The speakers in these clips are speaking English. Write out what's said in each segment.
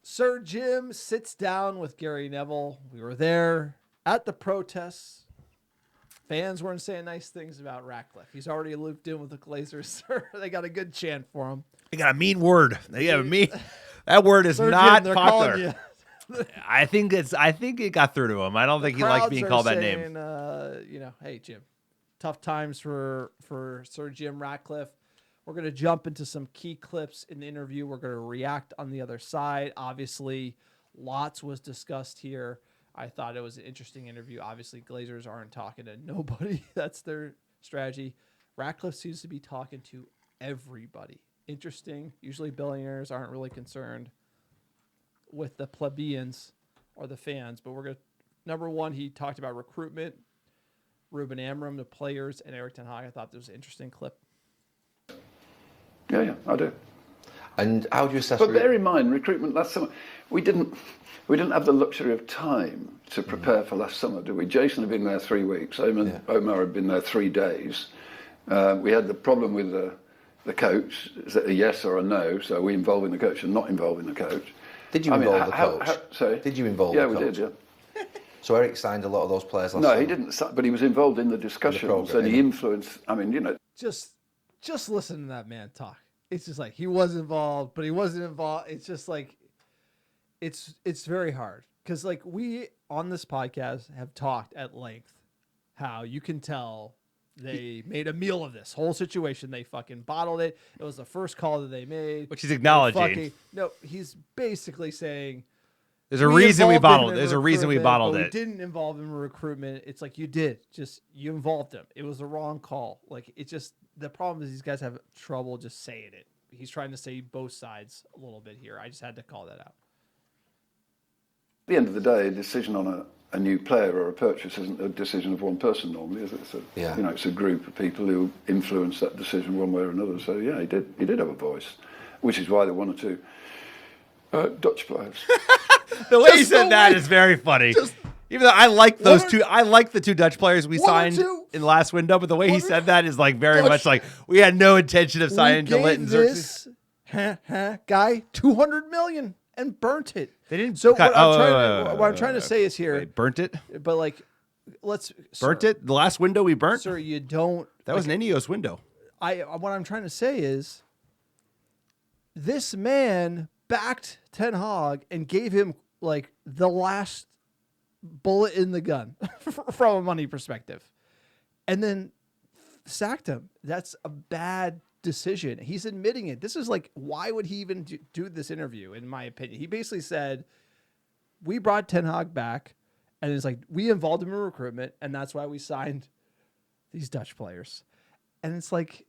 Sir Jim sits down with Gary Neville. We were there at the protests. Fans weren't saying nice things about Ratcliffe. He's already looped in with the Glazers. They got a good chant for him. They got a mean word. They have a mean. That word is Sir not Jim, popular. I think it got through to him. I don't think he liked being called that name. Hey Jim, tough times for Sir Jim Ratcliffe. We're going to jump into some key clips in the interview. We're going to react on the other side. Obviously, lots was discussed here. I thought it was an interesting interview. Obviously, Glazers aren't talking to nobody. That's their strategy. Ratcliffe seems to be talking to everybody. Interesting. Usually billionaires aren't really concerned with the plebeians or the fans. But we're going to, number one, he talked about recruitment, Ruben Amorim, the players, and Erik ten Hag. I thought this was an interesting clip. Yeah, I do. And how do you assess? But bear in mind, recruitment last summer, we didn't have the luxury of time to prepare for last summer, did we? Jason had been there 3 weeks. Omar had been there 3 days. We had the problem with the coach. Is it a yes or a no? So we involving the coach and not involving the coach. Did you involve the coach? Sorry? Did you involve the coach? Yeah, we did, yeah. So Eric signed a lot of those players last No, summer? he didn't, but he was involved in the discussions and he influenced, Just listen to that man talk. It's just like he was involved, but he wasn't involved. It's just like it's very hard because like we on this podcast have talked at length how you can tell they made a meal of this whole situation. They fucking bottled it. It was the first call that they made, which he's acknowledging. He's basically saying there's a reason we bottled it. There's a reason we bottled it. We didn't involve him in recruitment. It's like you did. Just you involved him. It was the wrong call. Like it just. The problem is these guys have trouble just saying it. He's trying to say both sides a little bit here. I just had to call that out. At the end of the day, a decision on a new player or a purchase isn't a decision of one person normally, is it? It's a group of people who influence that decision one way or another. So yeah, he did have a voice, which is why there were 1 or 2 Dutch players. The way he said that is very funny. Even though I like those two, I like the 2 Dutch players we signed in the last window, but the way he said that is like very much like we had no intention of signing DeLitt and this guy $200 million and burnt it. They didn't. So what I'm trying to say is here, they burnt it. But like, burnt it. The last window we burnt. Sir, you don't. That was an Ineos window. What I'm trying to say is, this man backed Ten Hag and gave him like the last bullet in the gun from a money perspective, and then sacked him. That's a bad decision. He's admitting it. This is like, why would he even do this interview? In my opinion, he basically said, we brought Ten Hag back, and it's like we involved him in recruitment, and that's why we signed these Dutch players. And it's like,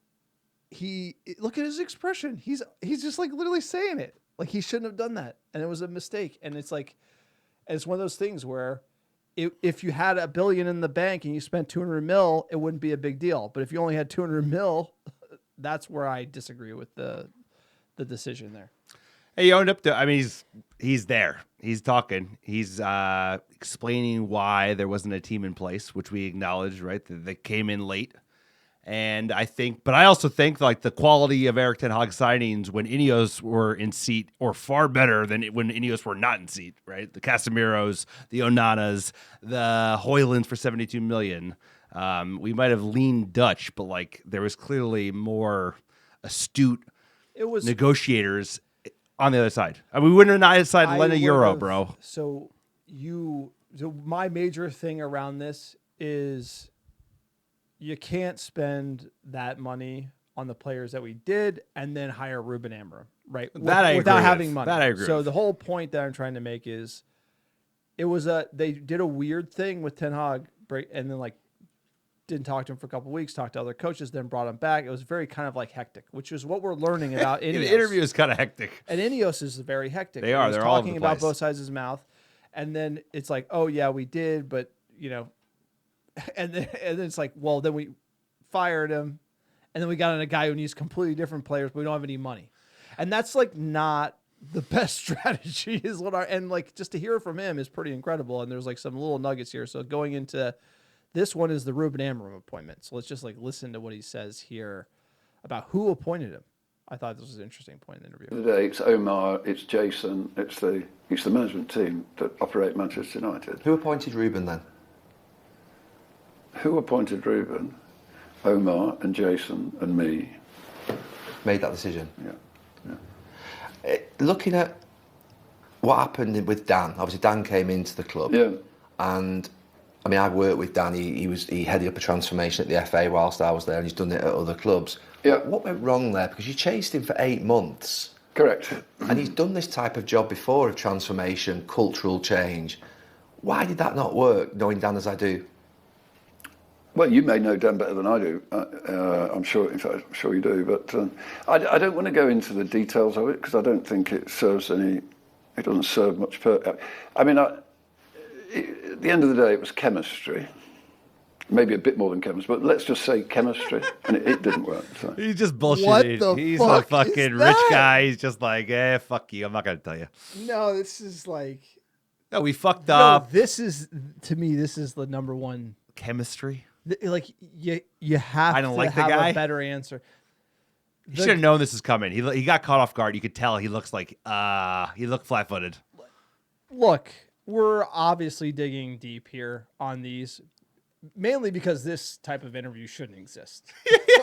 look at his expression. He's just like literally saying it. Like he shouldn't have done that, and it was a mistake. And it's like, it's one of those things where if you had $1 billion in the bank and you spent 200 mil, it wouldn't be a big deal. But if you only had 200 mil, that's where I disagree with the decision there. Hey, he owned up to. I mean, he's there. He's talking. He's explaining why there wasn't a team in place, which we acknowledged, right? That they came in late. And I also think like the quality of Erik ten Hag signings when Ineos were in seat or far better than when Ineos were not in seat, right? The Casemiros, the Onanas, the Hoylands for 72 million. We might have leaned Dutch, but like there was clearly more astute negotiators on the other side. I mean, we wouldn't have decided lend a euro, bro. So my major thing around this is, you can't spend that money on the players that we did and then hire Ruben Amorim, right? Without having money. That I agree. So the whole point that I'm trying to make is, they did a weird thing with Ten Hag, and then like didn't talk to him for a couple of weeks, talked to other coaches, then brought him back. It was very kind of like hectic, which is what we're learning about Ineos. The interview is kind of hectic. And Ineos is very hectic. They are. They're all over the talking about place. both sides of his mouth, and then it's like, oh yeah, we did, but you know. And then it's like, well, then we fired him, and then we got in a guy who needs completely different players, but we don't have any money. And that's like not the best strategy is and like just to hear it from him is pretty incredible. And there's like some little nuggets here. So going into this one is the Ruben Amorim appointment. So let's just like listen to what he says here about who appointed him. I thought this was an interesting point in the interview. Today it's Omar, it's Jason, it's the management team that operate Manchester United. Who appointed Ruben then? Who appointed Ruben? Omar and Jason and me. Made that decision? Yeah. Looking at what happened with Dan, obviously Dan came into the club. Yeah. And I mean, I worked with Dan. He headed up a transformation at the FA whilst I was there, and he's done it at other clubs. Yeah. What went wrong there? Because you chased him for 8 months. Correct. And he's done this type of job before of transformation, cultural change. Why did that not work, knowing Dan as I do? Well, you may know Dan better than I do. I'm sure. In fact, I'm sure you do. But I don't want to go into the details of it because I don't think it serves any. It doesn't serve much. I mean, at the end of the day, it was chemistry. Maybe a bit more than chemistry, but let's just say chemistry, and it didn't work. So. He's just bullshitting. What the He's fuck a fucking is rich that? guy. He's just like, fuck you. I'm not gonna tell you. No, this is like. No, we fucked No, up. this is to me. This is the number one. Chemistry. Like you have I don't to like the have guy. a better answer. You should have known this is coming. He got caught off guard. You could tell he looks like he looked flat-footed. Look, we're obviously digging deep here on these, mainly because this type of interview shouldn't exist.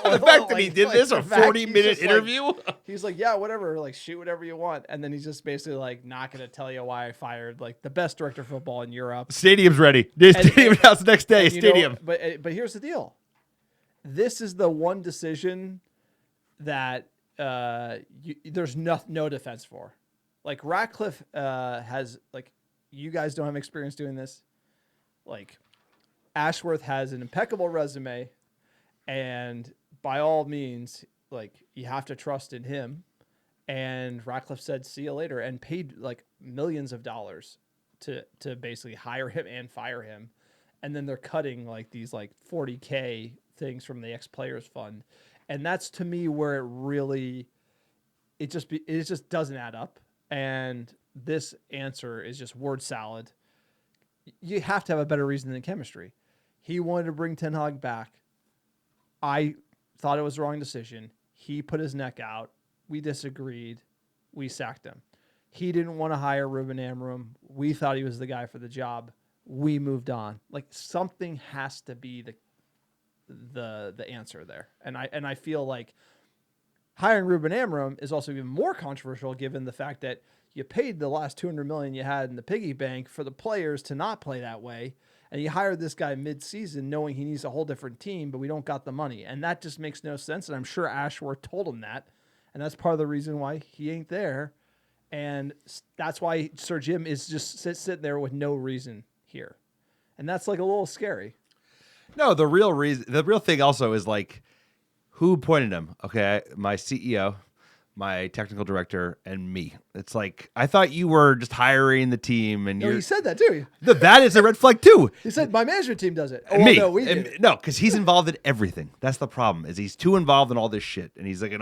The fact that he did this, a the fact 40-minute he's just interview. He's like, yeah, whatever, like shoot whatever you want, and then he's just basically like not going to tell you why I fired like the best director of football in Europe. Stadium's ready. Stadium announced the next day. And, you know, Stadium. but here's the deal. This is the one decision that there's no defense for. Like Ratcliffe has like, you guys don't have experience doing this. Like Ashworth has an impeccable resume, and by all means, like you have to trust in him. And Ratcliffe said, "See you later," and paid like millions of dollars to basically hire him and fire him. And then they're cutting like these like 40K things from the ex-players fund. And that's to me where it just doesn't add up. And this answer is just word salad. You have to have a better reason than chemistry. He wanted to bring Ten Hag back. I thought it was the wrong decision. He put his neck out. We disagreed. We sacked him. He didn't want to hire Ruben Amorim. We thought he was the guy for the job. We moved on. Like something has to be the answer there. And I feel like hiring Ruben Amorim is also even more controversial given the fact that you paid the last $200 million you had in the piggy bank for the players to not play that way. And you hired this guy mid-season knowing he needs a whole different team, but we don't got the money. And that just makes no sense. And I'm sure Ashworth told him that. And that's part of the reason why he ain't there. And that's why Sir Jim is just sitting there with no reason here. And that's like a little scary. No, the real thing also is like, who appointed him? Okay, my CEO, my technical director, and me. It's like, I thought you were just hiring the team, and He said that too. that is a red flag too. He said my management team does it. Oh, Me. no, we did. No, because he's involved in everything. That's the problem. Is he's too involved in all this shit, and he's like,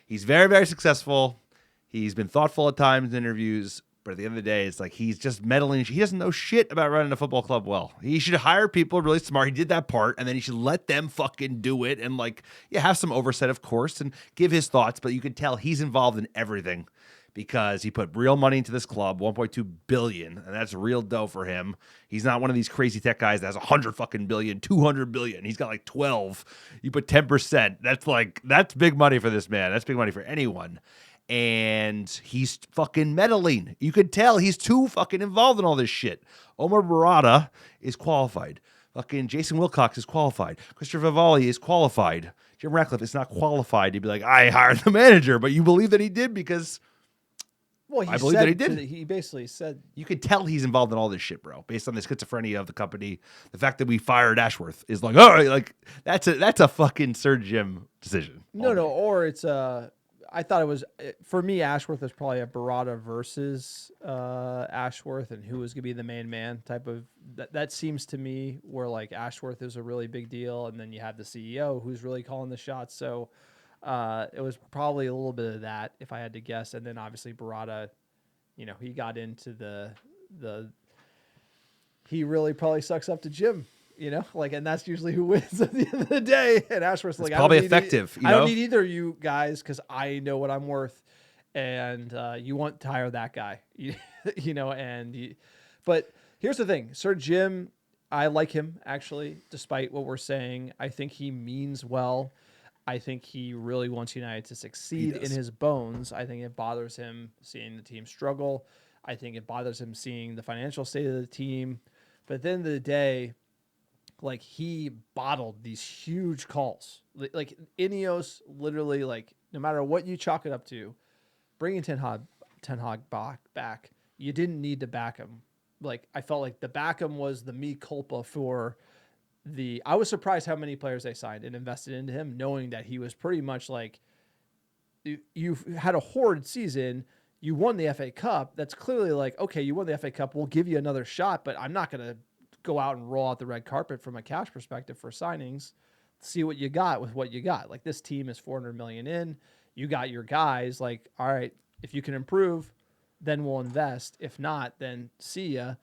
he's very, very successful. He's been thoughtful at times in interviews, but at the end of the day, it's like he's just meddling. He doesn't know shit about running a football club well. He should hire people really smart. He did that part, and then he should let them fucking do it, and like, have some oversight, of course, and give his thoughts. But you can tell he's involved in everything because he put real money into this club, $1.2 billion, and that's real dough for him. He's not one of these crazy tech guys that has 100 fucking billion, 200 billion. He's got like 12. You put 10%. That's big money for this man. That's big money for anyone. And he's fucking meddling. You could tell he's too fucking involved in all this shit. Omar Barada is qualified. Fucking Jason Wilcox is qualified. Christopher Vivalli is qualified. Jim Ratcliffe is not qualified. He'd be like, I hired the manager, but you believe that he did because I believe that he did. He basically said, you could tell he's involved in all this shit, bro. Based on the schizophrenia of the company, the fact that we fired Ashworth is like, oh, like that's a fucking Sir Jim decision. no, or it's I thought it was, for me, Ashworth is probably a Barada versus Ashworth and who was going to be the main man type of, that seems to me where like Ashworth is a really big deal. And then you have the CEO who's really calling the shots. So it was probably a little bit of that if I had to guess. And then obviously Barada, he got into he really probably sucks up to Jim. you know, like, and that's usually who wins at the end of the day. And Ashworth's like, probably I don't need effective, you I don't know? need either of you guys because I know what I'm worth, and you want to hire that guy, you know. But here's the thing, Sir Jim, I like him actually, despite what we're saying. I think he means well. I think he really wants United to succeed in his bones. I think it bothers him seeing the team struggle. I think it bothers him seeing the financial state of the team. But at the end of the day, like, he bottled these huge calls. Like Ineos, literally, like, no matter what you chalk it up to, bringing Ten Hag back, you didn't need to back him. Like, I felt like the back him was the mea culpa for I was surprised how many players they signed and invested into him, knowing that he was pretty much like, you've had a horrid season. You won the FA Cup. That's clearly like, okay, you won the FA Cup. We'll give you another shot, but I'm not going to go out and roll out the red carpet from a cash perspective for signings. See what you got with what you got. Like, this team is 400 million in. You got your guys. Like, all right, if you can improve, then we'll invest. If not, then see ya.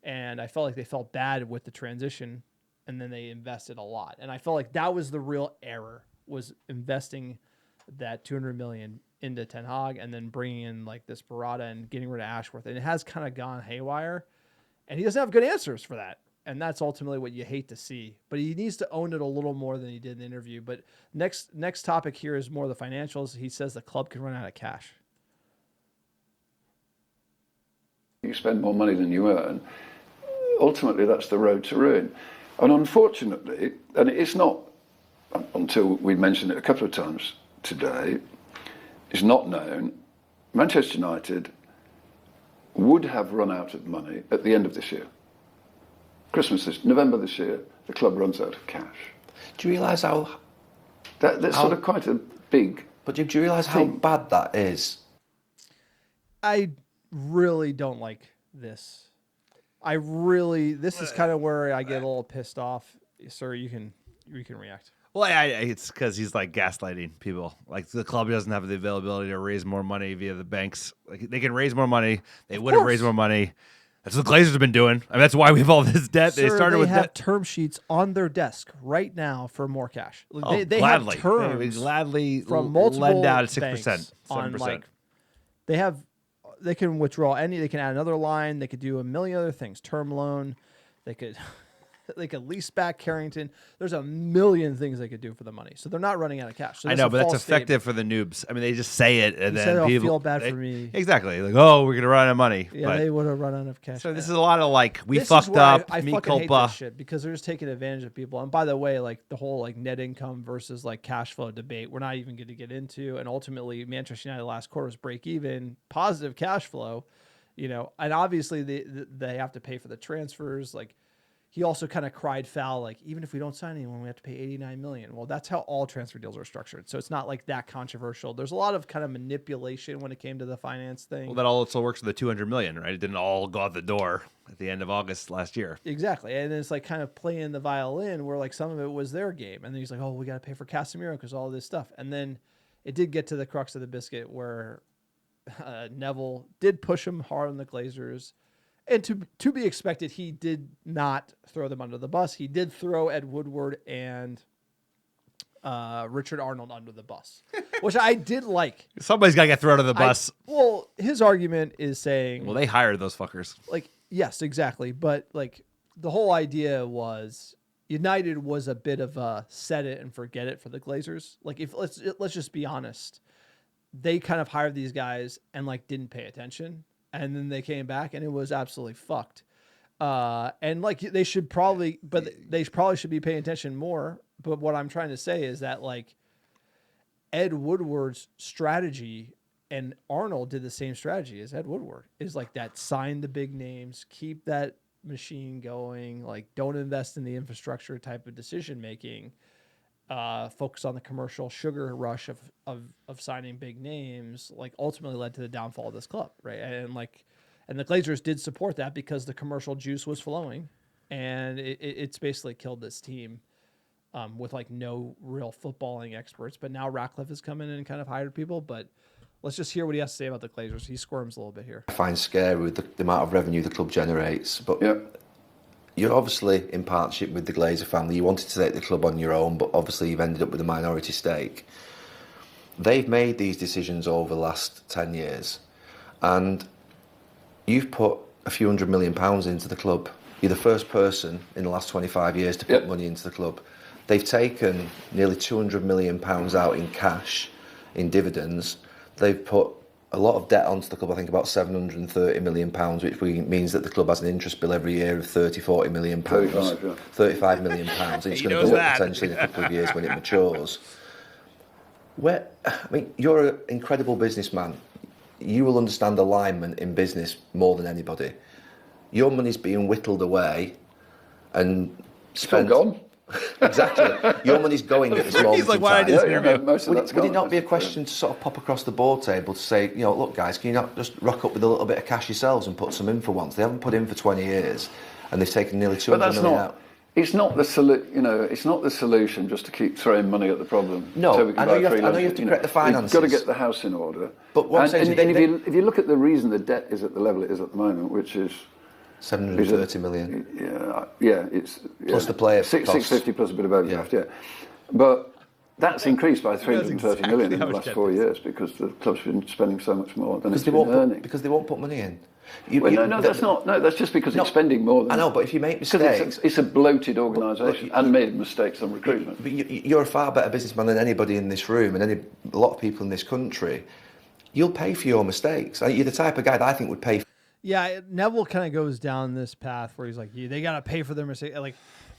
And I felt like they felt bad with the transition, and then they invested a lot. And I felt like that was the real error, was investing that 200 million into Ten Hag and then bringing in like this Barada and getting rid of Ashworth. And it has kind of gone haywire, and he doesn't have good answers for that. And that's ultimately what you hate to see, but he needs to own it a little more than he did in the interview. But next topic here is more the financials. He says the club can run out of cash. You spend more money than you earn. Ultimately, that's the road to ruin. And unfortunately, and it's not until we mentioned it a couple of times today, it's not known, Manchester United would have run out of money at the end of this year. November this year, the club runs out of cash. Do you realise that's sort of quite a big... But do you realise how bad that is? I really don't like this. This is kind of where I get a little pissed off. Sir, you can react. Well, it's because he's like gaslighting people. Like, the club doesn't have the availability to raise more money via the banks. Like, they can raise more money. They would have raised more money. That's what the Glazers have been doing. I mean, that's why we have all this debt. Sir, they have term sheets on their desk right now for more cash. They gladly. have terms they would gladly from multiple lend out at 6%, banks 7%. on, like, they can withdraw they can add another line. They could do a million other things. Term loan. They could lease back Carrington. There's a million things they could do for the money. So they're not running out of cash. So I know, but that's effective for the noobs. I mean, they just say it, and then people feel bad for me. Exactly. Like, oh, we're gonna run out of money. Yeah, but, they would have run out of cash. So this is a lot of like, we this fucked up. I me fucking hate culpa. this shit because they're just taking advantage of people. And by the way, like, the whole like net income versus like cash flow debate, we're not even going to get into. And ultimately, Manchester United last quarter was break even, positive cash flow. You know, and obviously they have to pay for the transfers. Like, he also kind of cried foul, like, even if we don't sign anyone, we have to pay 89 million. Well, that's how all transfer deals are structured. So it's not like that controversial. There's a lot of kind of manipulation when it came to the finance thing. Well, that also works with the 200 million, right? It didn't all go out the door at the end of August last year. Exactly. And it's like kind of playing the violin where like some of it was their game. And then he's like, oh, we got to pay for Casemiro because all this stuff. And then it did get to the crux of the biscuit where Neville did push him hard on the Glazers. And to be expected, he did not throw them under the bus. He did throw Ed Woodward and Richard Arnold under the bus, which I did like. Somebody's got to get thrown under the bus. Well, his argument is saying... Well, they hired those fuckers. Like, yes, exactly. But, like, the whole idea was United was a bit of a set it and forget it for the Glazers. Like, let's just be honest. They kind of hired these guys and, like, didn't pay attention. And then they came back and it was absolutely fucked. And like they probably should be paying attention more. But what I'm trying to say is that like Ed Woodward's strategy, and Arnold did the same strategy as Ed Woodward, is like that: sign the big names, keep that machine going, like don't invest in the infrastructure type of decision making. Focus on the commercial sugar rush of signing big names, like ultimately led to the downfall of this club, right? And the Glazers did support that because the commercial juice was flowing, and it's basically killed this team with like no real footballing experts. But now Ratcliffe has come in and kind of hired people. But let's just hear what he has to say about the Glazers. He squirms a little bit here. I find scary with the amount of revenue the club generates, but you're obviously in partnership with the Glazer family. You wanted to take the club on your own, but obviously you've ended up with a minority stake. They've made these decisions over the last 10 years, and you've put a few £100 million into the club. You're the first person in the last 25 years to put money into the club. They've taken nearly £200 million out in cash, in dividends. They've put a lot of debt onto the club, I think about £730 million, which means that the club has an interest bill every year of £40 million. 35 million pounds. And it's going to go up potentially in a couple of years when it matures. You're an incredible businessman. You will understand alignment in business more than anybody. Your money's being whittled away and spent. Still gone. Exactly. Your money's going at this moment. He's like, in why time. did this interview? Would it not be a question to sort of pop across the board table to say, look, guys, can you not just rock up with a little bit of cash yourselves and put some in for once? They haven't put in for 20 years, and they've taken nearly 200 million out. It's not the it's not the solution just to keep throwing money at the problem. No, I know you have to correct the finances. You've got to get the house in order. But what I'm saying is, if you look at the reason the debt is at the level it is at the moment, which is 730 million. It's plus the player 650 plus a bit of overdraft. Yeah, but that's increased by 330 million in the last 4 years because the club's been spending so much more than it's been earning. Because they won't put money in. That's just because it's spending more than. I know, but if you make mistakes, it's a bloated organisation and made mistakes on recruitment. But you're a far better businessman than anybody in this room and a lot of people in this country. You'll pay for your mistakes. You're the type of guy that I think would pay. Yeah, Neville kind of goes down this path where he's like, they got to pay for their mistakes. Like,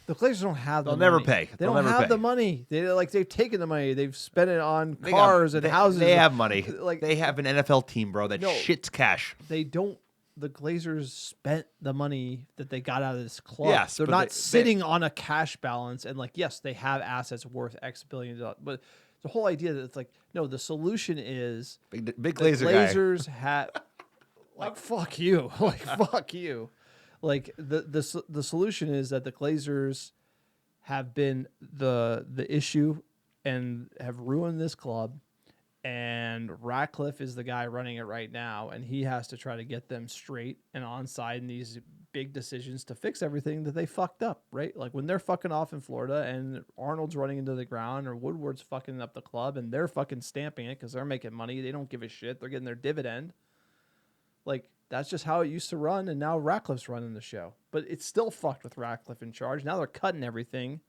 the Glazers don't have the money. They'll never pay. They don't have the money. They've taken the money. They've spent it on cars and houses. They have money. They have an NFL team, bro, that shits cash. They don't. The Glazers spent the money that they got out of this club. Yes, they're not sitting on a cash balance and yes, they have assets worth X billion dollars. But the whole idea that it's no, the solution is big Glazer Glazers have fuck you, fuck you. The solution is that the Glazers have been the issue and have ruined this club. And Ratcliffe is the guy running it right now, and he has to try to get them straight and on side in these big decisions to fix everything that they fucked up, right? Like when they're fucking off in Florida and Arnold's running into the ground or Woodward's fucking up the club and they're fucking stamping it because they're making money. They don't give a shit. They're getting their dividend. That's just how it used to run, and now Ratcliffe's running the show. But it's still fucked with Ratcliffe in charge. Now they're cutting everything.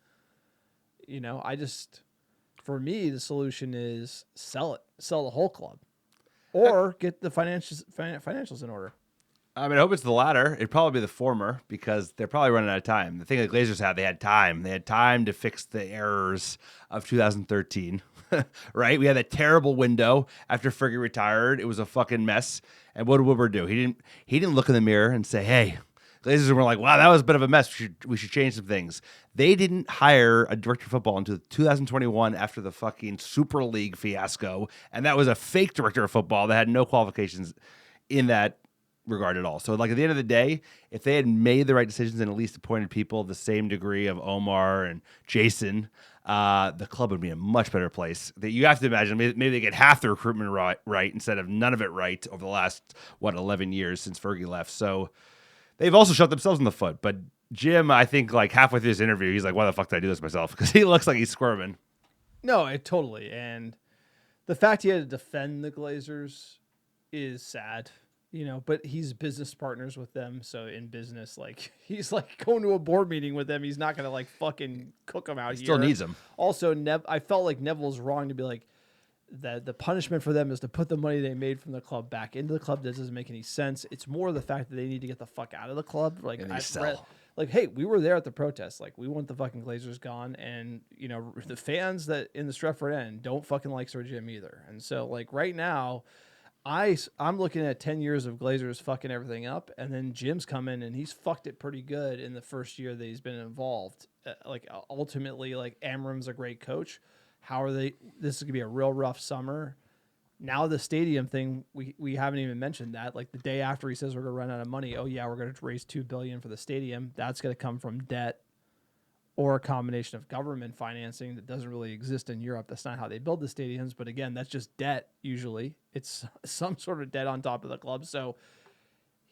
For me, the solution is sell the whole club, or get the financials in order. I hope it's the latter. It'd probably be the former because they're probably running out of time. The thing the Glazers had, they had time. They had time to fix the errors of 2013, right? We had that terrible window after Fergie retired. It was a fucking mess. And what did Woodward do? He didn't look in the mirror and say, hey, Glazers were like, wow, that was a bit of a mess. We should change some things. They didn't hire a director of football until 2021 after the fucking Super League fiasco. And that was a fake director of football that had no qualifications in that regard at all. So at the end of the day, if they had made the right decisions and at least appointed people of the same degree of Omar and Jason, the club would be in a much better place. You have to imagine maybe they get half the recruitment right instead of none of it right over the last, 11 years since Fergie left. So they've also shot themselves in the foot. But Jim, I think halfway through this interview, he's like, why the fuck did I do this myself? Because he looks like he's squirming. No, totally. And the fact he had to defend the Glazers is sad, but he's business partners with them. So in business, he's going to a board meeting with them. He's not going to fucking cook them out here. He still needs them. Also, I felt like Neville's wrong to be that the punishment for them is to put the money they made from the club back into the club. That doesn't make any sense. It's more the fact that they need to get the fuck out of the club. Hey, we were there at the protest. We want the fucking Glazers gone. And, the fans that in the Stretford end don't fucking like Sir Jim either. And so right now, I'm looking at 10 years of Glazers fucking everything up. And then Jim's come in and he's fucked it pretty good in the first year that he's been involved. Ultimately, Amorim's a great coach. This is going to be a real rough summer. Now the stadium thing, we haven't even mentioned that. The day after he says we're going to run out of money, oh yeah, we're going to raise $2 billion for the stadium. That's going to come from debt or a combination of government financing that doesn't really exist in Europe. That's not how they build the stadiums. But again, that's just debt usually. It's some sort of debt on top of the club. So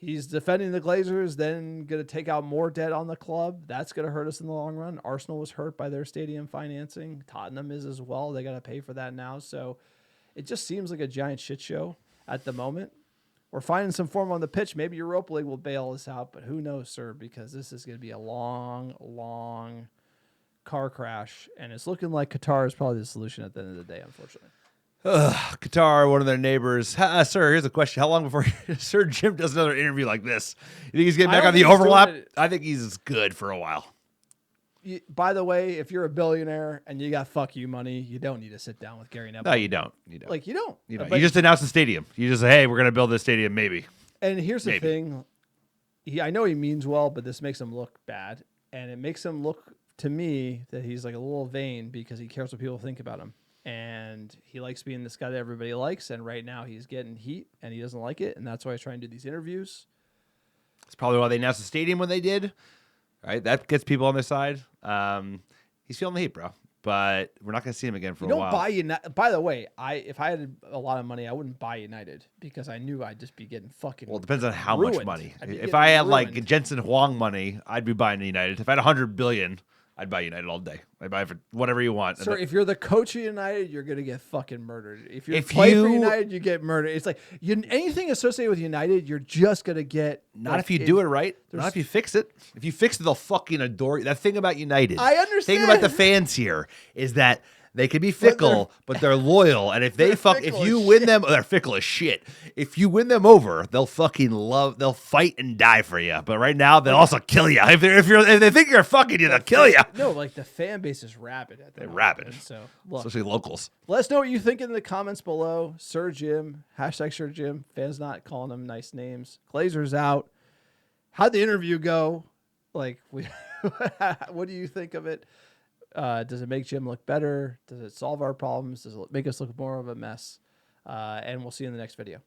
He's defending the Glazers, then going to take out more debt on the club. That's going to hurt us in the long run. Arsenal was hurt by their stadium financing. Tottenham is as well. They got to pay for that now. So it just seems like a giant shit show at the moment. We're finding some form on the pitch. Maybe Europa League will bail us out, but who knows, sir, because this is going to be a long, long car crash. And it's looking like Qatar is probably the solution at the end of the day, unfortunately. Qatar, one of their neighbors. Sir, here's a question. How long before Sir Jim does another interview like this? You think he's getting back on the overlap? I think he's good for a while. By the way, if you're a billionaire and you got fuck you money, you don't need to sit down with Gary Neville. No, you don't. You don't. Like, you don't. You don't. You just announce the stadium. You just say, hey, we're going to build this stadium, maybe. And here's the thing. I know he means well, but this makes him look bad. And it makes him look, to me, that he's like a little vain because he cares what people think about him. And he likes being this guy that everybody likes. And right now he's getting heat and he doesn't like it. And that's why he's trying to do these interviews. It's probably why they announced the stadium when they did. Right? That gets people on their side. He's feeling the heat, bro. But we're not going to see him again for a while. Buy United. By the way, if I had a lot of money, I wouldn't buy United because I knew I'd just be getting fucking. Well, it depends on how ruined. much money. If I had like Jensen Huang money, I'd be buying United. If I had 100 billion, I'd buy United all day. I'd buy for whatever you want. Sir, if you're the coach of United, you're gonna get fucking murdered. If you play for United, you get murdered. It's like anything associated with United, you're just gonna get. Not if you do it right. Not if you fix it. If you fix it, they'll fucking adore you. That thing about United. I understand. The thing about the fans here is that they can be fickle, but they're loyal. And if if you win them, they're fickle as shit. If you win them over, they'll fight and die for you. But right now, they'll also kill you. If they think you're fucking you, they'll kill you. No, like the fan base is rabid at that. They're rabid. So, look, especially locals. Let us know what you think in the comments below. Sir Jim, hashtag Sir Jim. Fans not calling them nice names. Glazers out. How'd the interview go? Like, what do you think of it? Does it make Jim look better? Does it solve our problems? Does it make us look more of a mess? And we'll see you in the next video.